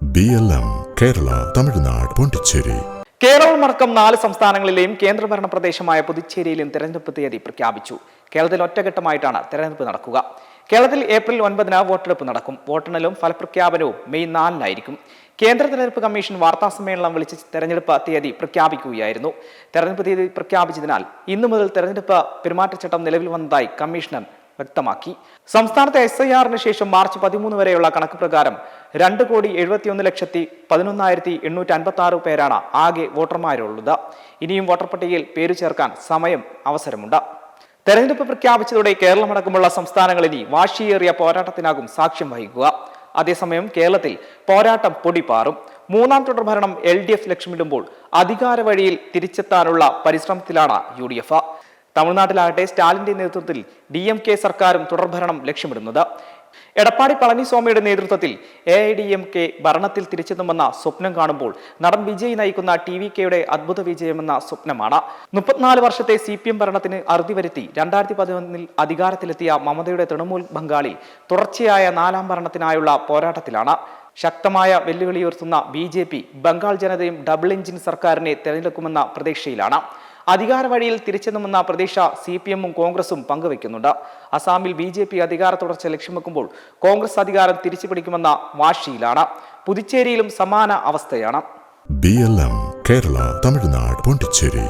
BLM Kerala Tamil Nadu Pondicherry. കേരളമടക്കം 4 സംസ്ഥാനങ്ങളിലെയും കേന്ദ്രഭരണ പ്രദേശമായ പുതുച്ചേരിയിലും തെരഞ്ഞെടുപ്പ് തീയതി പ്രഖ്യാപിച്ചു. കേരളത്തിൽ ഒറ്റഘട്ടമായിട്ടാണ് തെരഞ്ഞെടുപ്പ് നടക്കുക. കേരളത്തിൽ ഏപ്രിൽ 9-ന് വോട്ടെടുപ്പ് നടക്കും. വോട്ടെണ്ണലും ഫലപ്രഖ്യാപനവും മെയ് 4-നായിരിക്കും. കേന്ദ്ര തെരഞ്ഞെടുപ്പ് കമ്മീഷൻ വാർത്താസമ്മേളനം വിളിച്ച് തെരഞ്ഞെടുപ്പ് തീയതി പ്രഖ്യാപിക്കുകയായിരുന്നു. തെരഞ്ഞെടുപ്പ് തീയതി പ്രഖ്യാപിച്ചതിനാൽ ഇന്നു മുതൽ തെരഞ്ഞെടുപ്പ് പെരുമാറ്റച്ചട്ടം നിലവിൽ വന്നതായി കമ്മീഷണർ വ്യക്തമാക്കി. സംസ്ഥാനത്തെ SIR-ന് ശേഷം മാർച്ച് 13 വരെയുള്ള കണക്ക് പ്രകാരം 2,71,11,856 പേരാണ് ആകെ വോട്ടർമാരുള്ളത്. ഇനിയും വോട്ടർ പട്ടികയിൽ പേരു ചേർക്കാൻ അവസരമുണ്ട്. തെരഞ്ഞെടുപ്പ് പ്രഖ്യാപിച്ചതോടെ കേരളമടക്കമുള്ള സംസ്ഥാനങ്ങളിൽ ഇനി വാശിയേറിയ പോരാട്ടത്തിനാകും സാക്ഷ്യം വഹിക്കുക. അതേസമയം കേരളത്തിൽ പോരാട്ടം പൊടിപാറും. 3ാം തുടർഭരണം LDF ലക്ഷ്യമിടുമ്പോൾ അധികാര വഴിയിൽ തിരിച്ചെത്താനുള്ള പരിശ്രമത്തിലാണ് UDF. തമിഴ്നാട്ടിലാകട്ടെ സ്റ്റാലിന്റെ നേതൃത്വത്തിൽ DMK സർക്കാരും തുടർഭരണം ലക്ഷ്യമിടുന്നത്. എടപ്പാടി പളനിസ്വാമിയുടെ നേതൃത്വത്തിൽ AIDMK ഭരണത്തിൽ തിരിച്ചെത്തുമെന്ന സ്വപ്നം കാണുമ്പോൾ നടൻ വിജയ് നയിക്കുന്ന TVKയുടെ അദ്ഭുത വിജയമെന്ന സ്വപ്നമാണ്. 34 വർഷത്തെ CPM ഭരണത്തിന് അറുതി വരുത്തി 2011-ൽ അധികാരത്തിലെത്തിയ മമതയുടെ തൃണമൂൽ ബംഗാളിൽ തുടർച്ചയായ 4ാം ഭരണത്തിനായുള്ള പോരാട്ടത്തിലാണ്. ശക്തമായ വെല്ലുവിളി ഉയർത്തുന്ന BJP ബംഗാൾ ജനതയും ഡബിൾ എഞ്ചിൻ സർക്കാരിനെ തെരഞ്ഞെടുക്കുമെന്ന പ്രതീക്ഷയിലാണ്. അധികാര വഴിയിൽ തിരിച്ചെത്തുമെന്ന പ്രതീക്ഷ CPM-ഉം കോൺഗ്രസും പങ്കുവയ്ക്കുന്നുണ്ട്. അസാമിൽ BJP അധികാര തുടർച്ച ലക്ഷ്യം വെക്കുമ്പോൾ കോൺഗ്രസ് അധികാരം തിരിച്ചുപിടിക്കുമെന്ന വാശിയിലാണ്. പുതുച്ചേരിയിലും സമാന അവസ്ഥയാണ്. BLM കേരള തമിഴ്നാട് പോണ്ടിച്ചേരി.